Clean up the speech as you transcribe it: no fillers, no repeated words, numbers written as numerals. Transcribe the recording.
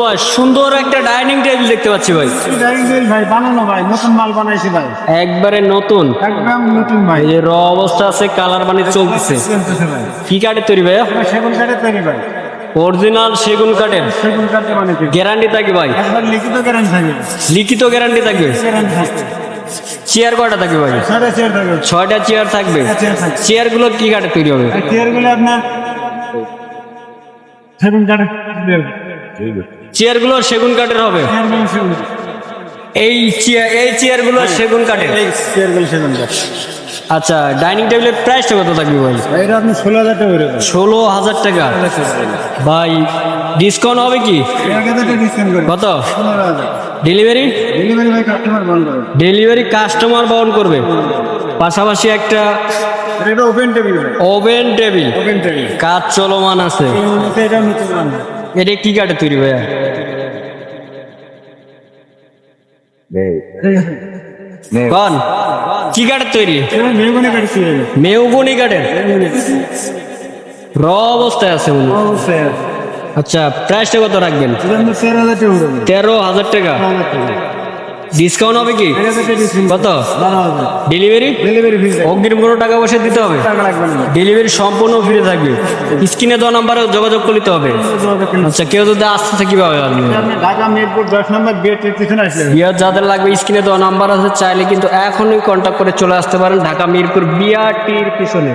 ভাই সুন্দর একটা ডাইনিং টেবিল দেখতে পাচ্ছি ভাই। ডাইনিং টেবিল ভাই বানানো ভাই, নতুন মাল বানাইছি ভাই, একবারে নতুন, একদম নতুন ভাই। এই যে র অবস্থা আছে, কালার বানিয়ে চলতেছে। চলতেছে ভাই, কি কাঠের তৈরি ভাইয়া? সেগুন কাঠের তৈরি ভাই, অরিজিনাল সেগুন কাঠের। সেগুন কাঠে বানাইছি। গ্যারান্টি থাকবে ভাই? একবার লিখিত গ্যারান্টি থাকবে। লিখিত গ্যারান্টি থাকবে। গ্যারান্টি থাকবে। চেয়ার কয়টা থাকবে ভাই? 6টা চেয়ার থাকবে। 6টা চেয়ার থাকবে। চেয়ার থাকবে। চেয়ার গুলো কি কাঠের তৈরি হবে? চেয়ারগুলো আপনার সেগুন কাঠের। চেয়ার গুলো সেগুন কাঠের হবে। চেয়ারগুলো সেগুন। এই চেয়ার গুলো সেগুন কাঠের। এই চেয়ারগুলো সেগুন কাঠ। আচ্ছা, ডাইনিং টেবিলের প্রাইসটা কত থাকবে ভাই? এটা আপনি 16,000 টাকা করে দেবেন। 16,000 টাকা ভাই। ডিসকাউন্ট হবে কি? 1,000 টাকা ডিসকাউন্ট করে কত? 15,000। ডেলিভারি? ডেলিভারি ভাই কাস্টমার বন্ধ করবে। ডেলিভারি কাস্টমার বহন করবে। পাশাপাশি একটা এটা ওপেন টেবিল ভাই, ওভেন টেবিল, ওপেন টেবিল। কাজ চলমান আছে। এটা নতুন মাল। এটা কি কাঠের তৈরি ভাইয়া? কোন কি কাঠের তৈরি? এটা মেহগনি কাঠের চেয়ার। মেহগনি কাঠের। র অবস্থায় আছে মনে হয়। অবশ্যই। আচ্ছা, প্রাইসটা কত রাখবেন? এটা আপনি 13,000 টাকা করে দেবেন। 13,000 টাকা। 13,000 টাকা। ডিসকাউন্ট হবে কি? 1,000 টাকা ডিসকাউন্ট। কত? 12,000। ডেলিভারি? ডেলিভারি ফি অগ্রিম কোনো টাকা পয়সা দিতে হবে? টাকা লাগবে না। ডেলিভারি সম্পূর্ণ ফ্রি থাকবে। স্ক্রিনে দেওয়া নাম্বারে যোগাযোগ করতে হবে। আচ্ছা, কেউ যদি আসতে কিভাবে আসবে? আপনি ঢাকা মিরপুর 10 নম্বর গেটের পিছনে আসবেন। বিয়ার যাদের লাগবে স্ক্রিনে দেওয়া নাম্বার আছে, চাইলে কিন্তু এখনই কন্ট্যাক্ট করে চলে আসতে পারেন ঢাকা মিরপুর বিআরটির পিছনে।